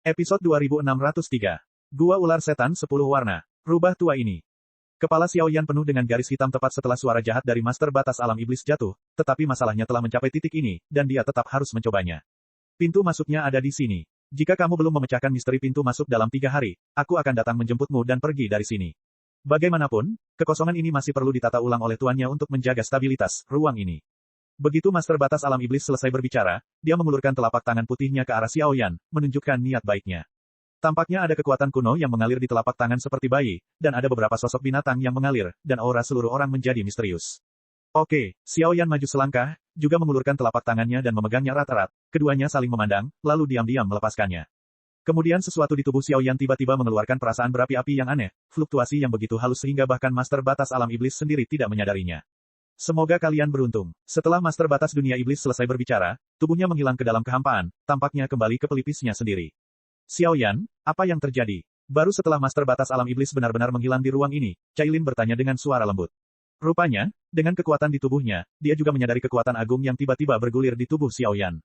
Episode 2603. Gua Ular Setan 10 Warna. Rubah tua ini. Kepala Xiaoyan penuh dengan garis hitam tepat setelah suara jahat dari Master Batas Alam Iblis jatuh, tetapi masalahnya telah mencapai titik ini, dan dia tetap harus mencobanya. Pintu masuknya ada di sini. Jika kamu belum memecahkan misteri pintu masuk dalam 3 hari, aku akan datang menjemputmu dan pergi dari sini. Bagaimanapun, kekosongan ini masih perlu ditata ulang oleh tuannya untuk menjaga stabilitas ruang ini. Begitu Master Batas Alam Iblis selesai berbicara, dia mengulurkan telapak tangan putihnya ke arah Xiaoyan, menunjukkan niat baiknya. Tampaknya ada kekuatan kuno yang mengalir di telapak tangan seperti bayi, dan ada beberapa sosok binatang yang mengalir, dan aura seluruh orang menjadi misterius. Oke, Xiaoyan maju selangkah, juga mengulurkan telapak tangannya dan memegangnya erat-erat, keduanya saling memandang, lalu diam-diam melepaskannya. Kemudian sesuatu di tubuh Xiaoyan tiba-tiba mengeluarkan perasaan berapi-api yang aneh, fluktuasi yang begitu halus sehingga bahkan Master Batas Alam Iblis sendiri tidak menyadarinya. Semoga kalian beruntung. Setelah Master Batas Dunia Iblis selesai berbicara, tubuhnya menghilang ke dalam kehampaan, tampaknya kembali ke pelipisnya sendiri. Xiaoyan, apa yang terjadi? Baru setelah Master Batas Alam Iblis benar-benar menghilang di ruang ini, Cailin bertanya dengan suara lembut. Rupanya, dengan kekuatan di tubuhnya, dia juga menyadari kekuatan agung yang tiba-tiba bergulir di tubuh Xiaoyan.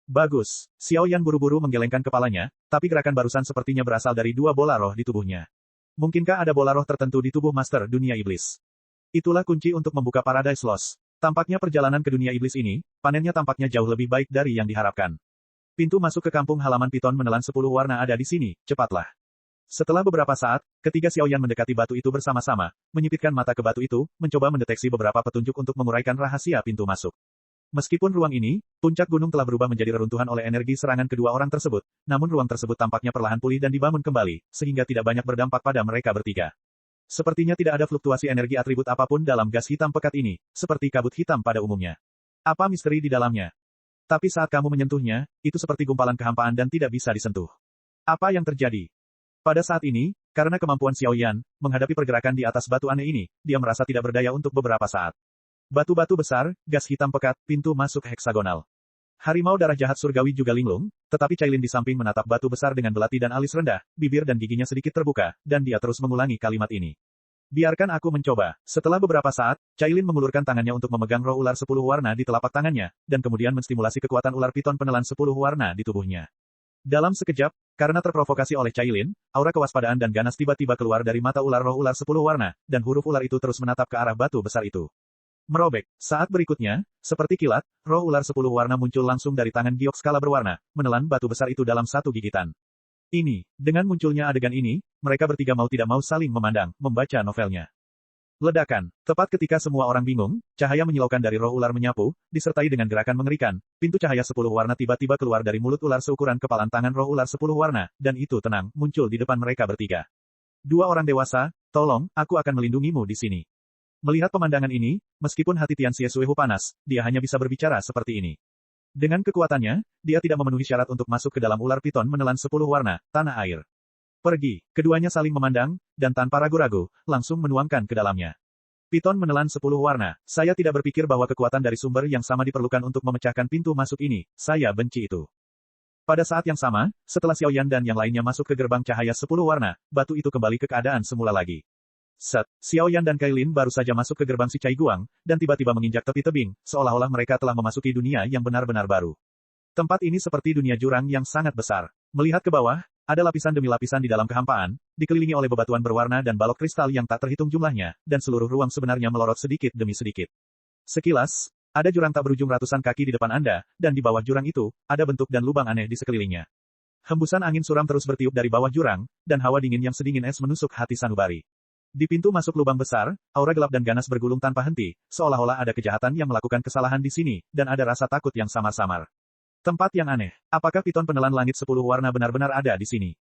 Bagus. Xiaoyan buru-buru menggelengkan kepalanya, tapi gerakan barusan sepertinya berasal dari 2 bola roh di tubuhnya. Mungkinkah ada bola roh tertentu di tubuh Master Dunia Iblis? Itulah kunci untuk membuka Paradise Lost. Tampaknya perjalanan ke dunia iblis ini, panennya tampaknya jauh lebih baik dari yang diharapkan. Pintu masuk ke kampung halaman piton menelan 10 warna ada di sini, cepatlah. Setelah beberapa saat, ketiga Xiaoyan mendekati batu itu bersama-sama, menyipitkan mata ke batu itu, mencoba mendeteksi beberapa petunjuk untuk menguraikan rahasia pintu masuk. Meskipun ruang ini, puncak gunung telah berubah menjadi reruntuhan oleh energi serangan kedua orang tersebut, namun ruang tersebut tampaknya perlahan pulih dan dibangun kembali, sehingga tidak banyak berdampak pada mereka bertiga. Sepertinya tidak ada fluktuasi energi atribut apapun dalam gas hitam pekat ini, seperti kabut hitam pada umumnya. Apa misteri di dalamnya? Tapi saat kamu menyentuhnya, itu seperti gumpalan kehampaan dan tidak bisa disentuh. Apa yang terjadi? Pada saat ini, karena kemampuan Xiaoyan, menghadapi pergerakan di atas batu aneh ini, dia merasa tidak berdaya untuk beberapa saat. Batu-batu besar, gas hitam pekat, pintu masuk heksagonal. Harimau darah jahat surgawi juga linglung, tetapi Cailin di samping menatap batu besar dengan belati dan alis rendah, bibir dan giginya sedikit terbuka, dan dia terus mengulangi kalimat ini. Biarkan aku mencoba. Setelah beberapa saat, Cailin mengulurkan tangannya untuk memegang roh ular 10 warna di telapak tangannya, dan kemudian menstimulasi kekuatan ular piton penelan 10 warna di tubuhnya. Dalam sekejap, karena terprovokasi oleh Cailin, aura kewaspadaan dan ganas tiba-tiba keluar dari mata ular roh ular 10 warna, dan huruf ular itu terus menatap ke arah batu besar itu. Merobek. Saat berikutnya, seperti kilat, roh ular 10 warna muncul langsung dari tangan giok skala berwarna, menelan batu besar itu dalam satu gigitan. Dengan munculnya adegan ini, mereka bertiga mau tidak mau saling memandang, membaca novelnya. Ledakan. Tepat ketika semua orang bingung, cahaya menyilaukan dari roh ular menyapu, disertai dengan gerakan mengerikan, pintu cahaya 10 warna tiba-tiba keluar dari mulut ular seukuran kepalan tangan roh ular 10 warna, dan itu tenang, muncul di depan mereka bertiga. 2 orang dewasa, tolong, aku akan melindungimu di sini. Melihat pemandangan ini, meskipun hati Tian Xiesuehu panas, dia hanya bisa berbicara seperti ini. Dengan kekuatannya, dia tidak memenuhi syarat untuk masuk ke dalam ular piton menelan 10 warna, tanah air. Pergi. Keduanya saling memandang, dan tanpa ragu-ragu, langsung menuangkan ke dalamnya. Piton menelan 10 warna. Saya tidak berpikir bahwa kekuatan dari sumber yang sama diperlukan untuk memecahkan pintu masuk ini. Saya benci itu. Pada saat yang sama, setelah Xiaoyan dan yang lainnya masuk ke gerbang cahaya 10 warna, batu itu kembali ke keadaan semula lagi. Xiaoyan dan Cailin baru saja masuk ke gerbang si Cai Guang, dan tiba-tiba menginjak tepi tebing, seolah-olah mereka telah memasuki dunia yang benar-benar baru. Tempat ini seperti dunia jurang yang sangat besar. Melihat ke bawah, ada lapisan demi lapisan di dalam kehampaan, dikelilingi oleh bebatuan berwarna dan balok kristal yang tak terhitung jumlahnya, dan seluruh ruang sebenarnya melorot sedikit demi sedikit. Sekilas, ada jurang tak berujung ratusan kaki di depan Anda, dan di bawah jurang itu, ada bentuk dan lubang aneh di sekelilingnya. Hembusan angin suram terus bertiup dari bawah jurang, dan hawa dingin yang sedingin es menusuk hati sanubari. Di pintu masuk lubang besar, aura gelap dan ganas bergulung tanpa henti, seolah-olah ada kejahatan yang melakukan kesalahan di sini, dan ada rasa takut yang samar-samar. Tempat yang aneh. Apakah piton penelan langit 10 warna benar-benar ada di sini?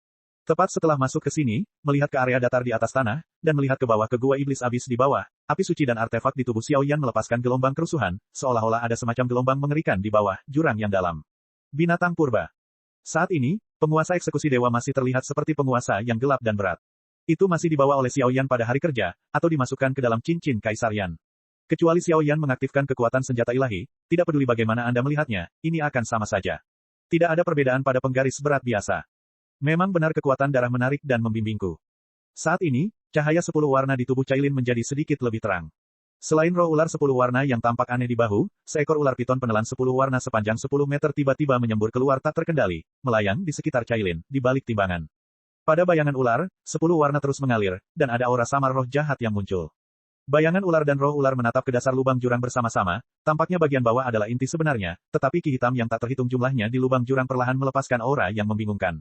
Tepat setelah masuk ke sini, melihat ke area datar di atas tanah, dan melihat ke bawah ke gua iblis abis di bawah, api suci dan artefak di tubuh Xiaoyan melepaskan gelombang kerusuhan, seolah-olah ada semacam gelombang mengerikan di bawah, jurang yang dalam. Binatang purba. Saat ini, penguasa eksekusi dewa masih terlihat seperti penguasa yang gelap dan berat. Itu masih dibawa oleh Xiaoyan pada hari kerja, atau dimasukkan ke dalam cincin kaisarian. Kecuali Xiaoyan mengaktifkan kekuatan senjata ilahi, tidak peduli bagaimana Anda melihatnya, ini akan sama saja. Tidak ada perbedaan pada penggaris berat biasa. Memang benar kekuatan darah menarik dan membimbingku. Saat ini, cahaya 10 warna di tubuh Cailin menjadi sedikit lebih terang. Selain roh ular 10 warna yang tampak aneh di bahu, seekor ular piton penelan 10 warna sepanjang 10 meter tiba-tiba menyembur keluar tak terkendali, melayang di sekitar Cailin, di balik timbangan. Pada bayangan ular, 10 warna terus mengalir, dan ada aura samar roh jahat yang muncul. Bayangan ular dan roh ular menatap ke dasar lubang jurang bersama-sama, tampaknya bagian bawah adalah inti sebenarnya, tetapi ki hitam yang tak terhitung jumlahnya di lubang jurang perlahan melepaskan aura yang membingungkan.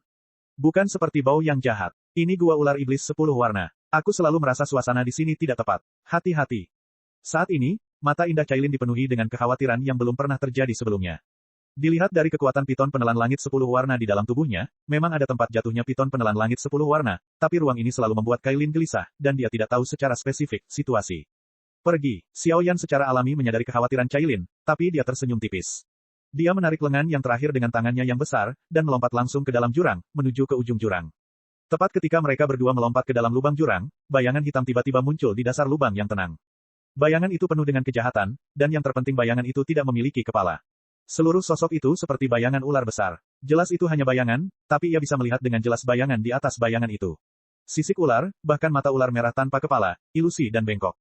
Bukan seperti bau yang jahat. Ini gua ular iblis 10 warna. Aku selalu merasa suasana di sini tidak tepat. Hati-hati. Saat ini, mata indah Cailin dipenuhi dengan kekhawatiran yang belum pernah terjadi sebelumnya. Dilihat dari kekuatan piton penelan langit 10 warna di dalam tubuhnya, memang ada tempat jatuhnya piton penelan langit 10 warna, tapi ruang ini selalu membuat Cailin gelisah, dan dia tidak tahu secara spesifik situasi. Pergi. Xiaoyan secara alami menyadari kekhawatiran Cailin, tapi dia tersenyum tipis. Dia menarik lengan yang terakhir dengan tangannya yang besar, dan melompat langsung ke dalam jurang, menuju ke ujung jurang. Tepat ketika mereka berdua melompat ke dalam lubang jurang, bayangan hitam tiba-tiba muncul di dasar lubang yang tenang. Bayangan itu penuh dengan kejahatan, dan yang terpenting bayangan itu tidak memiliki kepala. Seluruh sosok itu seperti bayangan ular besar. Jelas itu hanya bayangan, tapi ia bisa melihat dengan jelas bayangan di atas bayangan itu. Sisik ular, bahkan mata ular merah tanpa kepala, ilusi dan bengkok.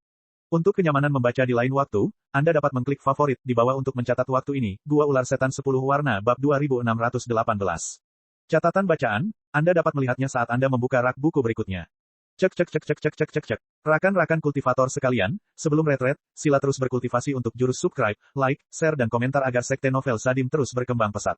Untuk kenyamanan membaca di lain waktu, Anda dapat mengklik favorit di bawah untuk mencatat waktu ini, Gua Ular Setan 10 Warna Bab 2618. Catatan bacaan, Anda dapat melihatnya saat Anda membuka rak buku berikutnya. Cek cek cek cek cek cek cek cek. Rakan-rakan kultivator sekalian, sebelum retret, sila terus berkultivasi untuk jurus subscribe, like, share dan komentar agar sekte novel Sadim terus berkembang pesat.